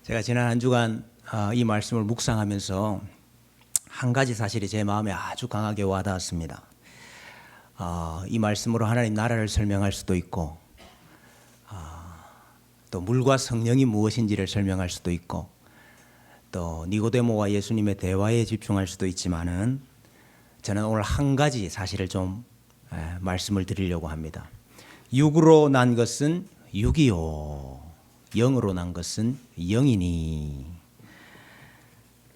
제가 지난 한 주간 이 말씀을 묵상하면서 한 가지 사실이 제 마음에 아주 강하게 와닿았습니다. 이 말씀으로 하나님 나라를 설명할 수도 있고 또 물과 성령이 무엇인지를 설명할 수도 있고 또 니고데모와 예수님의 대화에 집중할 수도 있지만은 저는 오늘 한 가지 사실을 좀 말씀을 드리려고 합니다. 육으로 난 것은 육이요, 영으로 난 것은 영이니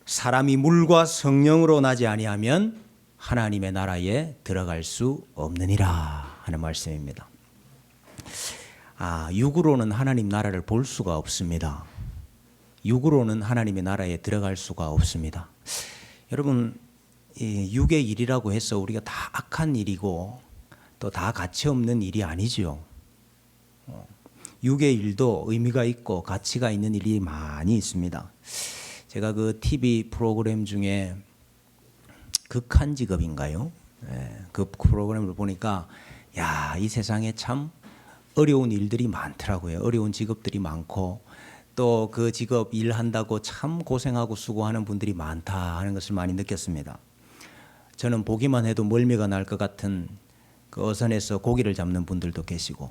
사람이 물과 성령으로 나지 아니하면 하나님의 나라에 들어갈 수 없느니라 하는 말씀입니다. 육으로는 하나님 나라를 볼 수가 없습니다. 육으로는 하나님의 나라에 들어갈 수가 없습니다. 여러분, 육의 일이라고 해서 우리가 다 악한 일이고 또 다 가치 없는 일이 아니지요. 육의 일도 의미가 있고 가치가 있는 일이 많이 있습니다. 제가 그 TV 프로그램 중에 극한 직업인가요? 그 프로그램을 보니까 이 세상에 참 어려운 일들이 많더라고요. 어려운 직업들이 많고 또 그 직업 일한다고 참 고생하고 수고하는 분들이 많다 하는 것을 많이 느꼈습니다. 저는 보기만 해도 멀미가 날 것 같은 그 어선에서 고기를 잡는 분들도 계시고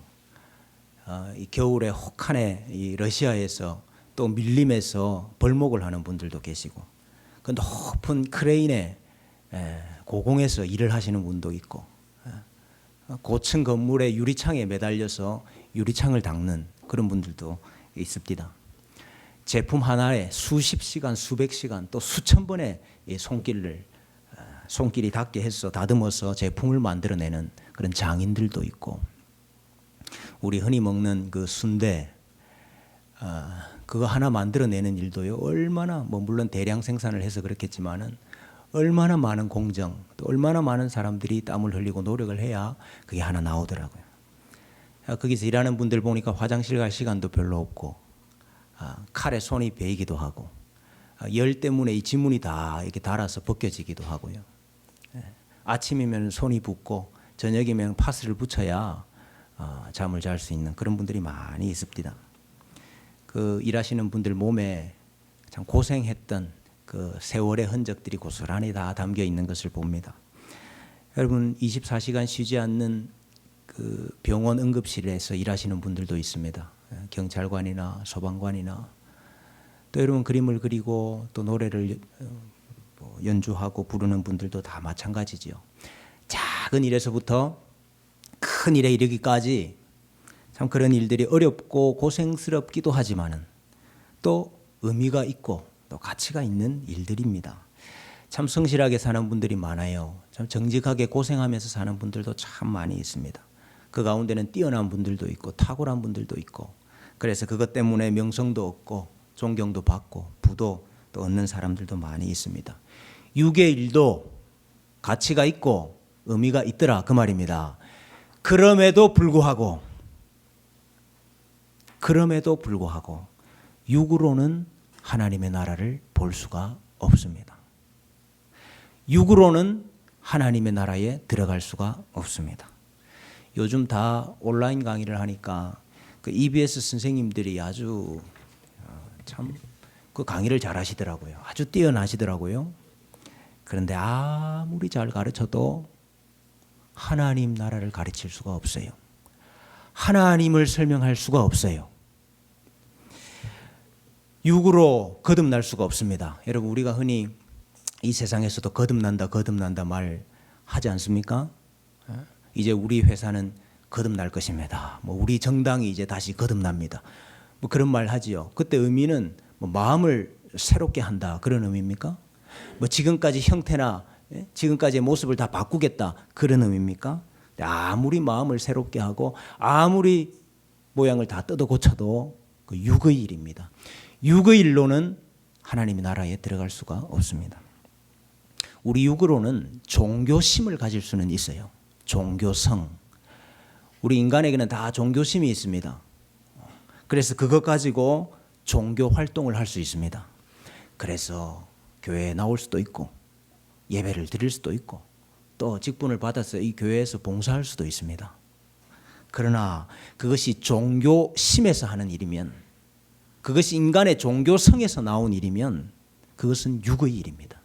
이 겨울에 혹한에 이 러시아에서 또 밀림에서 벌목을 하는 분들도 계시고 그 높은 크레인에 고공에서 일을 하시는 분도 있고 고층 건물의 유리창에 매달려서 유리창을 닦는 그런 분들도 있습니다. 제품 하나에 수십 시간, 수백 시간 또 수천 번의 손길이 닿게 해서 다듬어서 제품을 만들어내는 그런 장인들도 있고 우리 흔히 먹는 그 순대 그거 하나 만들어내는 일도요 얼마나 물론 대량 생산을 해서 그렇겠지만은 얼마나 많은 공정 또 얼마나 많은 사람들이 땀을 흘리고 노력을 해야 그게 하나 나오더라고요. 거기서 일하는 분들 보니까 화장실 갈 시간도 별로 없고 칼에 손이 베이기도 하고 열 때문에 이 지문이 다 이렇게 닳아서 벗겨지기도 하고요. 아침이면 손이 붓고 저녁이면 파스를 붙여야 잠을 잘 수 있는 그런 분들이 많이 있습니다. 그 일하시는 분들 몸에 참 고생했던 그 세월의 흔적들이 고스란히 다 담겨 있는 것을 봅니다. 여러분 24시간 쉬지 않는 그 병원 응급실에서 일하시는 분들도 있습니다. 경찰관이나 소방관이나 또 여러분 그림을 그리고 또 노래를 연주하고 부르는 분들도 다 마찬가지지요. 작은 일에서부터 큰 일에 이르기까지 참 그런 일들이 어렵고 고생스럽기도 하지만은 또 의미가 있고 또 가치가 있는 일들입니다. 참 성실하게 사는 분들이 많아요. 참 정직하게 고생하면서 사는 분들도 참 많이 있습니다. 그 가운데는 뛰어난 분들도 있고 탁월한 분들도 있고 그래서 그것 때문에 명성도 얻고 존경도 받고 부도 또 얻는 사람들도 많이 있습니다. 육의 일도 가치가 있고 의미가 있더라 그 말입니다. 그럼에도 불구하고 육으로는 하나님의 나라를 볼 수가 없습니다. 육으로는 하나님의 나라에 들어갈 수가 없습니다. 요즘 다 온라인 강의를 하니까 그 EBS 선생님들이 아주 참 그 강의를 잘 하시더라고요. 아주 뛰어나시더라고요. 그런데 아무리 잘 가르쳐도 하나님 나라를 가르칠 수가 없어요. 하나님을 설명할 수가 없어요. 육으로 거듭날 수가 없습니다. 여러분 우리가 흔히 이 세상에서도 거듭난다 말 하지 않습니까? 이제 우리 회사는 거듭날 것입니다. 우리 정당이 이제 다시 거듭납니다. 그런 말 하지요. 그때 의미는 마음을 새롭게 한다 그런 의미입니까? 지금까지 형태나 지금까지의 모습을 다 바꾸겠다 그런 의미입니까? 아무리 마음을 새롭게 하고 아무리 모양을 다 뜯어 고쳐도 그 육의 일입니다. 육의 일로는 하나님의 나라에 들어갈 수가 없습니다. 우리 육으로는 종교심을 가질 수는 있어요. 종교성. 우리 인간에게는 다 종교심이 있습니다. 그래서 그것 가지고 종교 활동을 할 수 있습니다. 그래서 교회에 나올 수도 있고 예배를 드릴 수도 있고 또 직분을 받아서 이 교회에서 봉사할 수도 있습니다. 그러나 그것이 종교심에서 하는 일이면 그것이 인간의 종교성에서 나온 일이면 그것은 육의 일입니다.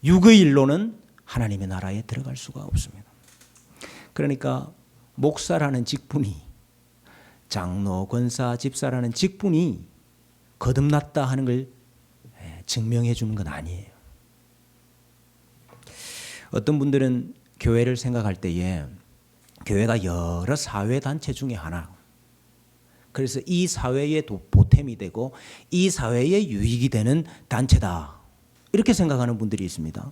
육의 일로는 하나님의 나라에 들어갈 수가 없습니다. 그러니까 목사라는 직분이, 장로, 권사, 집사라는 직분이 거듭났다 하는 걸 증명해 주는 건 아니에요. 어떤 분들은 교회를 생각할 때에 교회가 여러 사회단체 중에 하나, 그래서 이 사회의 보탬이 되고 이 사회의 유익이 되는 단체다, 이렇게 생각하는 분들이 있습니다.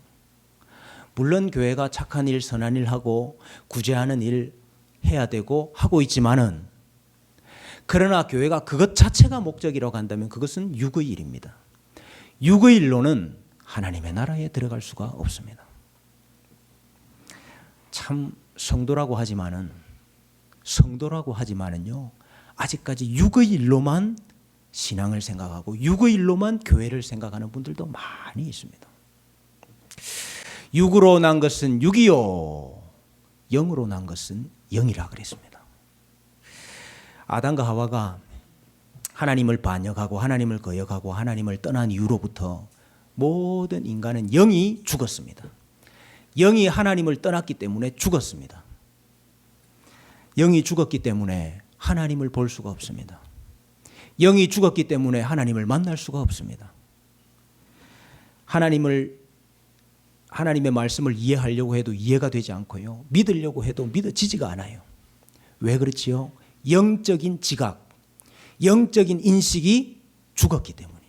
물론 교회가 착한 일, 선한 일 하고 구제하는 일 해야 되고 하고 있지만은, 그러나 교회가 그것 자체가 목적이라고 한다면 그것은 육의 일입니다. 육의 일로는 하나님의 나라에 들어갈 수가 없습니다. 참 성도라고 하지만은요, 아직까지 육의 일로만 신앙을 생각하고 육의 일로만 교회를 생각하는 분들도 많이 있습니다. 육으로 난 것은 육이요, 영으로 난 것은 영이라 그랬습니다. 아담과 하와가 하나님을 반역하고 하나님을 거역하고 하나님을 떠난 이후로부터 모든 인간은 영이 죽었습니다. 영이 하나님을 떠났기 때문에 죽었습니다. 영이 죽었기 때문에 하나님을 볼 수가 없습니다. 영이 죽었기 때문에 하나님을 만날 수가 없습니다. 하나님의 말씀을 이해하려고 해도 이해가 되지 않고요, 믿으려고 해도 믿어지지가 않아요. 왜 그렇지요? 영적인 지각, 영적인 인식이 죽었기 때문이에요.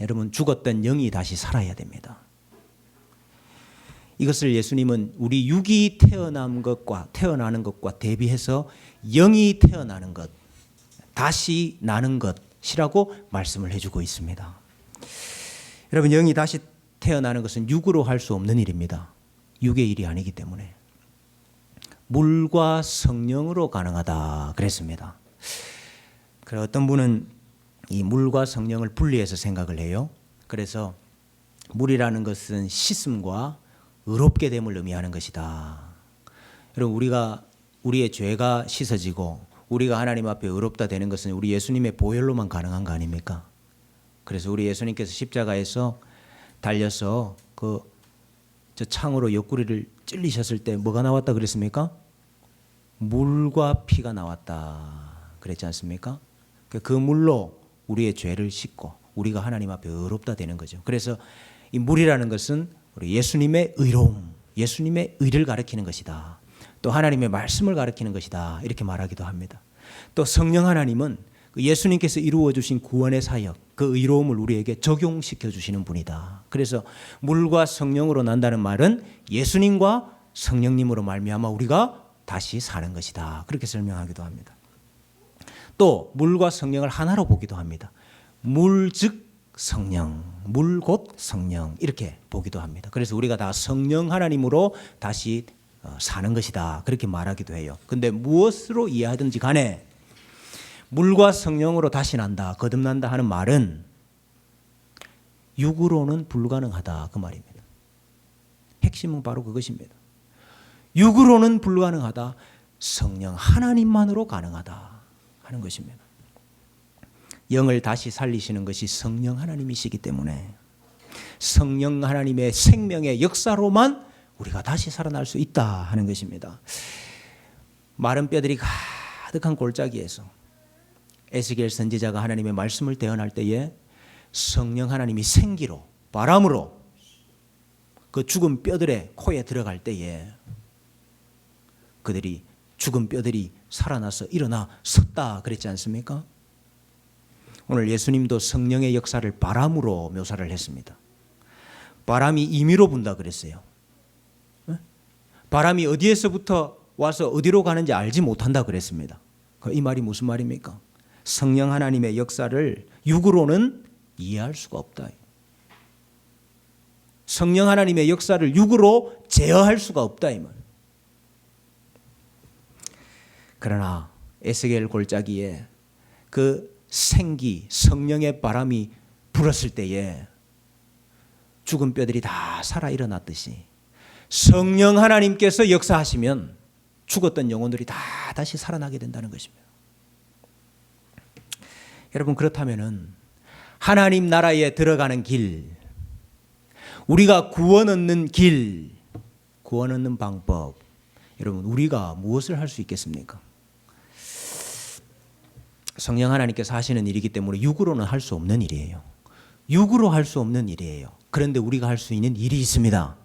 여러분, 죽었던 영이 다시 살아야 됩니다. 이것을 예수님은 우리 육이 태어나는 것과 대비해서 영이 태어나는 것, 다시 나는 것이라고 말씀을 해주고 있습니다. 여러분, 영이 다시 태어나는 것은 육으로 할 수 없는 일입니다. 육의 일이 아니기 때문에. 물과 성령으로 가능하다 그랬습니다. 그래서 어떤 분은 이 물과 성령을 분리해서 생각을 해요. 그래서 물이라는 것은 씻음과 의롭게 됨을 의미하는 것이다. 여러분, 우리의 죄가 씻어지고 우리가 하나님 앞에 의롭다 되는 것은 우리 예수님의 보혈로만 가능한 거 아닙니까? 그래서 우리 예수님께서 십자가에서 달려서 저 창으로 옆구리를 찔리셨을 때 뭐가 나왔다 그랬습니까? 물과 피가 나왔다 그랬지 않습니까? 그 물로 우리의 죄를 씻고 우리가 하나님 앞에 의롭다 되는 거죠. 그래서 이 물이라는 것은 우리 예수님의 의로움, 예수님의 의를 가리키는 것이다. 또 하나님의 말씀을 가리키는 것이다, 이렇게 말하기도 합니다. 또 성령 하나님은 예수님께서 이루어 주신 구원의 사역, 그 의로움을 우리에게 적용시켜 주시는 분이다. 그래서 물과 성령으로 난다는 말은 예수님과 성령님으로 말미암아 우리가 다시 사는 것이다, 그렇게 설명하기도 합니다. 또 물과 성령을 하나로 보기도 합니다. 물 즉 성령, 물 곧 성령, 이렇게 보기도 합니다. 그래서 우리가 다 성령 하나님으로 다시 사는 것이다, 그렇게 말하기도 해요. 근데 무엇으로 이해하든지 간에 물과 성령으로 다시 난다, 거듭난다 하는 말은 육으로는 불가능하다, 그 말입니다. 핵심은 바로 그것입니다. 육으로는 불가능하다, 성령 하나님만으로 가능하다 하는 것입니다. 영을 다시 살리시는 것이 성령 하나님이시기 때문에 성령 하나님의 생명의 역사로만 우리가 다시 살아날 수 있다 하는 것입니다. 마른 뼈들이 가득한 골짜기에서 에스겔 선지자가 하나님의 말씀을 대언할 때에 성령 하나님이 생기로, 바람으로 그 죽은 뼈들의 코에 들어갈 때에 그들이, 죽은 뼈들이 살아나서 일어나 섰다 그랬지 않습니까? 오늘 예수님도 성령의 역사를 바람으로 묘사를 했습니다. 바람이 임의로 분다 그랬어요. 바람이 어디에서부터 와서 어디로 가는지 알지 못한다 그랬습니다. 이 말이 무슨 말입니까? 성령 하나님의 역사를 육으로는 이해할 수가 없다. 성령 하나님의 역사를 육으로 제어할 수가 없다, 이 말. 그러나 에스겔 골짜기에 그 생기, 성령의 바람이 불었을 때에 죽은 뼈들이 다 살아 일어났듯이 성령 하나님께서 역사하시면 죽었던 영혼들이 다 다시 살아나게 된다는 것입니다. 여러분, 그렇다면은 하나님 나라에 들어가는 길, 우리가 구원 얻는 길, 구원 얻는 방법, 여러분, 우리가 무엇을 할 수 있겠습니까? 성령 하나님께서 하시는 일이기 때문에 육으로는 할 수 없는 일이에요. 육으로 할 수 없는 일이에요. 그런데 우리가 할 수 있는 일이 있습니다.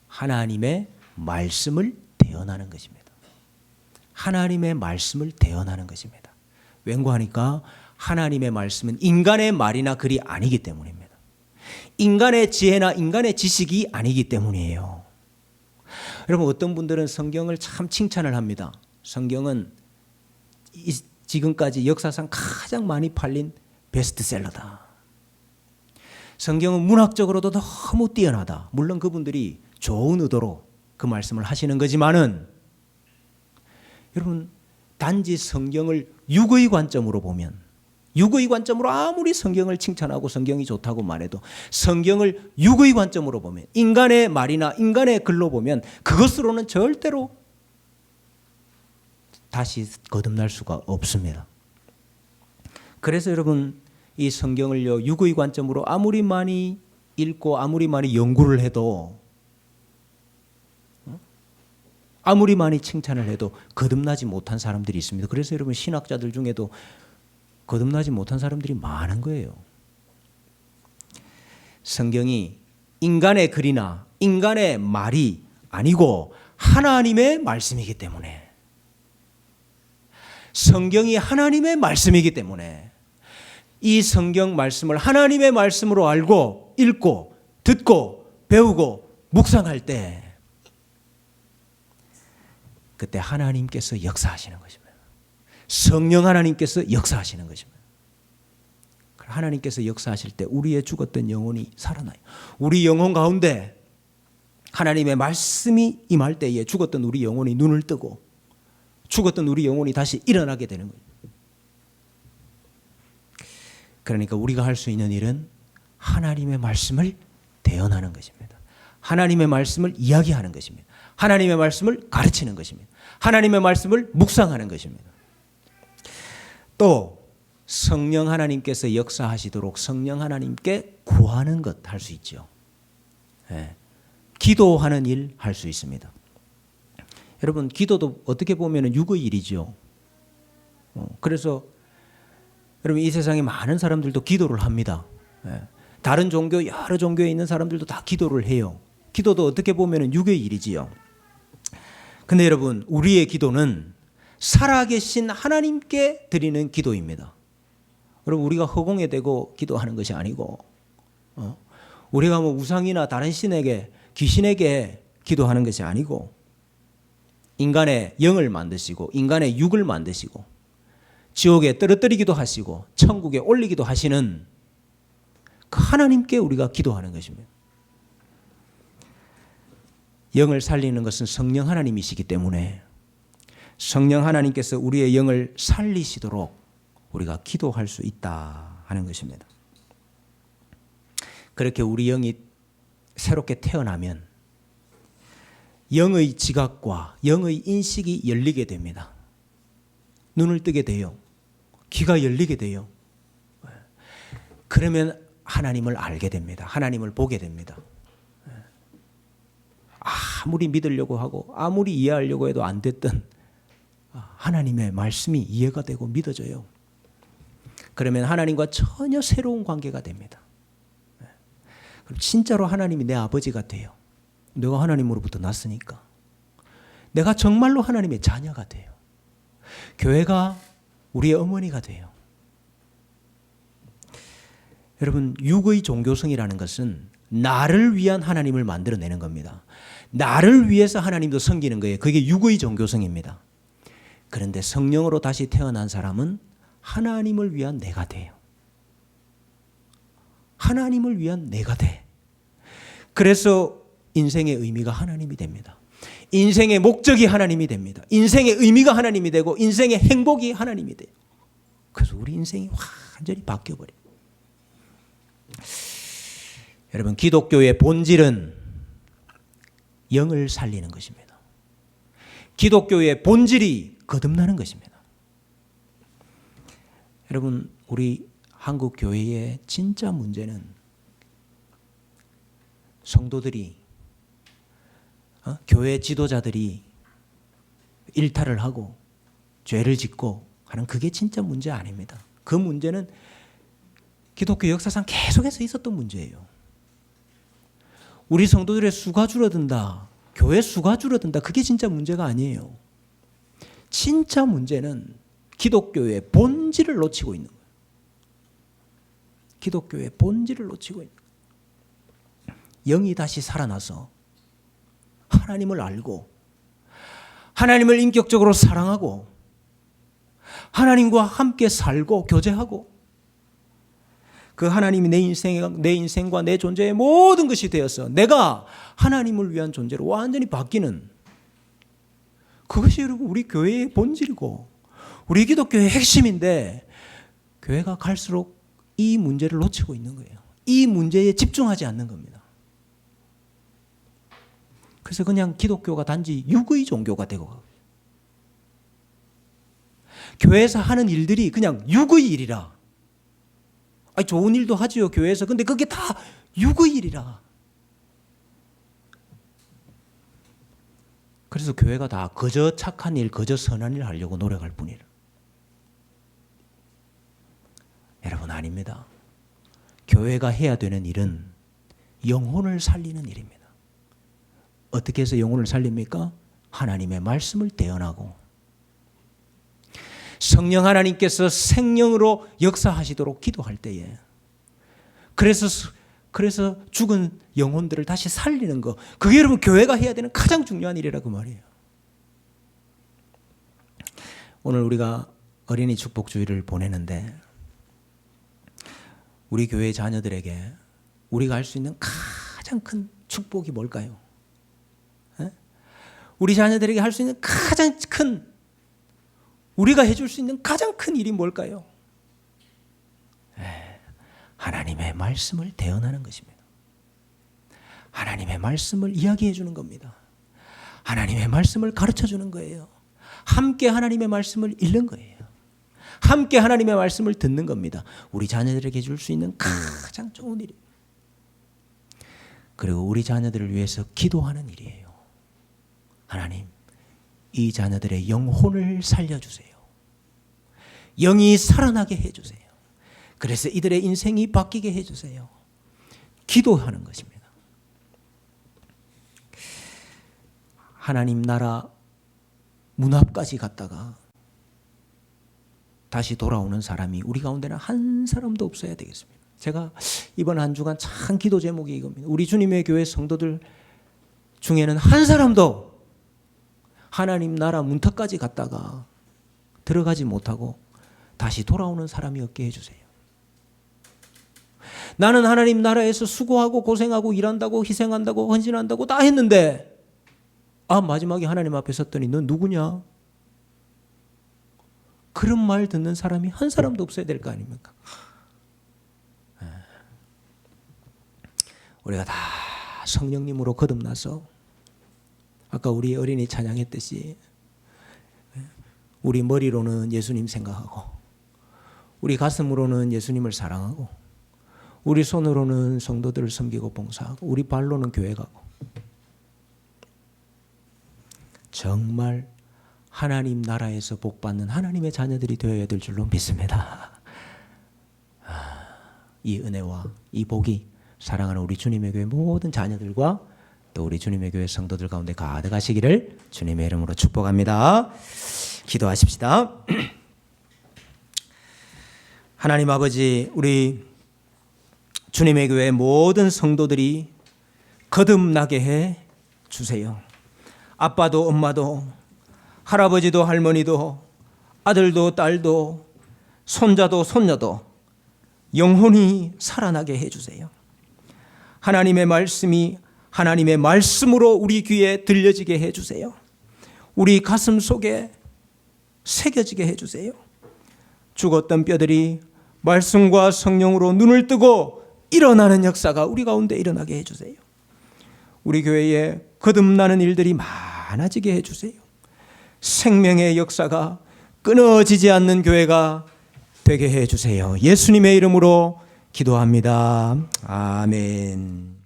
하나님의 말씀을 대언하는 것입니다. 하나님의 말씀을 대언하는 것입니다. 왠고하니까 하나님의 말씀은 인간의 말이나 글이 아니기 때문입니다. 인간의 지혜나 인간의 지식이 아니기 때문이에요. 여러분, 어떤 분들은 성경을 참 칭찬을 합니다. 성경은 지금까지 역사상 가장 많이 팔린 베스트셀러다. 성경은 문학적으로도 너무 뛰어나다. 물론 그분들이 좋은 의도로 그 말씀을 하시는 거지만은, 여러분, 단지 성경을 육의 관점으로 보면, 육의 관점으로 아무리 성경을 칭찬하고 성경이 좋다고 말해도 성경을 육의 관점으로 보면, 인간의 말이나 인간의 글로 보면 그것으로는 절대로 다시 거듭날 수가 없습니다. 그래서 여러분, 이 성경을요, 육의 관점으로 아무리 많이 읽고 아무리 많이 연구를 해도, 아무리 많이 칭찬을 해도 거듭나지 못한 사람들이 있습니다. 그래서 여러분, 신학자들 중에도 거듭나지 못한 사람들이 많은 거예요. 성경이 인간의 글이나 인간의 말이 아니고 하나님의 말씀이기 때문에, 성경이 하나님의 말씀이기 때문에 이 성경 말씀을 하나님의 말씀으로 알고 읽고 듣고 배우고 묵상할 때, 그때 하나님께서 역사하시는 것입니다. 성령 하나님께서 역사하시는 것입니다. 하나님께서 역사하실 때 우리의 죽었던 영혼이 살아나요. 우리 영혼 가운데 하나님의 말씀이 임할 때에 죽었던 우리 영혼이 눈을 뜨고 죽었던 우리 영혼이 다시 일어나게 되는 거예요. 그러니까 우리가 할 수 있는 일은 하나님의 말씀을 대언하는 것입니다. 하나님의 말씀을 이야기하는 것입니다. 하나님의 말씀을 가르치는 것입니다. 하나님의 말씀을 묵상하는 것입니다. 또 성령 하나님께서 역사하시도록 성령 하나님께 구하는 것 할 수 있죠. 네. 기도하는 일 할 수 있습니다. 여러분, 기도도 어떻게 보면 육의 일이죠. 그래서 여러분, 이 세상에 많은 사람들도 기도를 합니다. 네. 다른 종교, 여러 종교에 있는 사람들도 다 기도를 해요. 기도도 어떻게 보면 육의 일이지요. 근데 여러분, 우리의 기도는 살아계신 하나님께 드리는 기도입니다. 여러분, 우리가 허공에 대고 기도하는 것이 아니고, 우리가 뭐 우상이나 다른 신에게, 귀신에게 기도하는 것이 아니고, 인간의 영을 만드시고 인간의 육을 만드시고 지옥에 떨어뜨리기도 하시고 천국에 올리기도 하시는 그 하나님께 우리가 기도하는 것입니다. 영을 살리는 것은 성령 하나님이시기 때문에 성령 하나님께서 우리의 영을 살리시도록 우리가 기도할 수 있다 하는 것입니다. 그렇게 우리 영이 새롭게 태어나면 영의 지각과 영의 인식이 열리게 됩니다. 눈을 뜨게 돼요. 귀가 열리게 돼요. 그러면 하나님을 알게 됩니다. 하나님을 보게 됩니다. 아무리 믿으려고 하고 아무리 이해하려고 해도 안 됐던 하나님의 말씀이 이해가 되고 믿어져요. 그러면 하나님과 전혀 새로운 관계가 됩니다. 그럼 진짜로 하나님이 내 아버지가 돼요. 내가 하나님으로부터 났으니까. 내가 정말로 하나님의 자녀가 돼요. 교회가 우리의 어머니가 돼요. 여러분, 육의 종교성이라는 것은 나를 위한 하나님을 만들어내는 겁니다. 나를 위해서 하나님도 섬기는 거예요. 그게 육의 종교성입니다. 그런데 성령으로 다시 태어난 사람은 하나님을 위한 내가 돼요. 하나님을 위한 내가 돼. 그래서 인생의 의미가 하나님이 됩니다. 인생의 목적이 하나님이 됩니다. 인생의 의미가 하나님이 되고 인생의 행복이 하나님이 돼요. 그래서 우리 인생이 완전히 바뀌어버려요. 여러분, 기독교의 본질은 영을 살리는 것입니다. 기독교의 본질이 거듭나는 것입니다. 여러분, 우리 한국 교회의 진짜 문제는 성도들이, 교회 지도자들이 일탈을 하고 죄를 짓고 하는 그게 진짜 문제 아닙니다. 그 문제는 기독교 역사상 계속해서 있었던 문제예요. 우리 성도들의 수가 줄어든다, 교회 수가 줄어든다, 그게 진짜 문제가 아니에요. 진짜 문제는 기독교의 본질을 놓치고 있는 거예요. 기독교의 본질을 놓치고 있는 거예요. 영이 다시 살아나서 하나님을 알고 하나님을 인격적으로 사랑하고 하나님과 함께 살고 교제하고 그 하나님이 내 인생과 내 존재의 모든 것이 되어서 내가 하나님을 위한 존재로 완전히 바뀌는, 그것이 여러분 우리 교회의 본질이고 우리 기독교의 핵심인데, 교회가 갈수록 이 문제를 놓치고 있는 거예요. 이 문제에 집중하지 않는 겁니다. 그래서 그냥 기독교가 단지 육의 종교가 되고 가요. 교회에서 하는 일들이 그냥 육의 일이라. 아니, 좋은 일도 하지요, 교회에서. 근데 그게 다 육의 일이라. 그래서 교회가 다 그저 착한 일, 그저 선한 일 하려고 노력할 뿐이라. 여러분, 아닙니다. 교회가 해야 되는 일은 영혼을 살리는 일입니다. 어떻게 해서 영혼을 살립니까? 하나님의 말씀을 대언하고 성령 하나님께서 생명으로 역사하시도록 기도할 때에, 그래서 죽은 영혼들을 다시 살리는 거, 그게 여러분 교회가 해야 되는 가장 중요한 일이라 그 말이에요. 오늘 우리가 어린이 축복주일을 보내는데 우리 교회 자녀들에게 우리가 할 수 있는 가장 큰 축복이 뭘까요? 우리 자녀들에게 할 수 있는 가장 큰, 우리가 해줄 수 있는 가장 큰 일이 뭘까요? 하나님의 말씀을 대언하는 것입니다. 하나님의 말씀을 이야기해 주는 겁니다. 하나님의 말씀을 가르쳐 주는 거예요. 함께 하나님의 말씀을 읽는 거예요. 함께 하나님의 말씀을 듣는 겁니다. 우리 자녀들에게 줄 수 있는 가장 좋은 일이에요. 그리고 우리 자녀들을 위해서 기도하는 일이에요. 하나님, 이 자녀들의 영혼을 살려주세요. 영이 살아나게 해주세요. 그래서 이들의 인생이 바뀌게 해주세요. 기도하는 것입니다. 하나님 나라 문 앞까지 갔다가 다시 돌아오는 사람이 우리 가운데는 한 사람도 없어야 되겠습니다. 제가 이번 한 주간 참 기도 제목이 이겁니다. 우리 주님의 교회 성도들 중에는 한 사람도 하나님 나라 문턱까지 갔다가 들어가지 못하고 다시 돌아오는 사람이 없게 해주세요. 나는 하나님 나라에서 수고하고 고생하고 일한다고 희생한다고 헌신한다고 다 했는데, 마지막에 하나님 앞에 섰더니 넌 누구냐? 그런 말 듣는 사람이 한 사람도 없어야 될 거 아닙니까? 우리가 다 성령님으로 거듭나서 아까 우리 어린이 찬양했듯이 우리 머리로는 예수님 생각하고 우리 가슴으로는 예수님을 사랑하고 우리 손으로는 성도들을 섬기고 봉사하고 우리 발로는 교회 가고 정말 하나님 나라에서 복받는 하나님의 자녀들이 되어야 될 줄로 믿습니다. 이 은혜와 이 복이 사랑하는 우리 주님의 교회 모든 자녀들과 또 우리 주님의 교회 성도들 가운데 가득하시기를 주님의 이름으로 축복합니다. 기도하십시다. 하나님 아버지, 우리 주님의 교회 모든 성도들이 거듭나게 해 주세요. 아빠도 엄마도 할아버지도 할머니도 아들도 딸도 손자도 손녀도 영혼이 살아나게 해 주세요. 하나님의 말씀이 하나님의 말씀으로 우리 귀에 들려지게 해 주세요. 우리 가슴 속에 새겨지게 해 주세요. 죽었던 뼈들이 말씀과 성령으로 눈을 뜨고 일어나는 역사가 우리 가운데 일어나게 해 주세요. 우리 교회에 거듭나는 일들이 많아지게 해주세요. 생명의 역사가 끊어지지 않는 교회가 되게 해 주세요. 예수님의 이름으로 기도합니다. 아멘.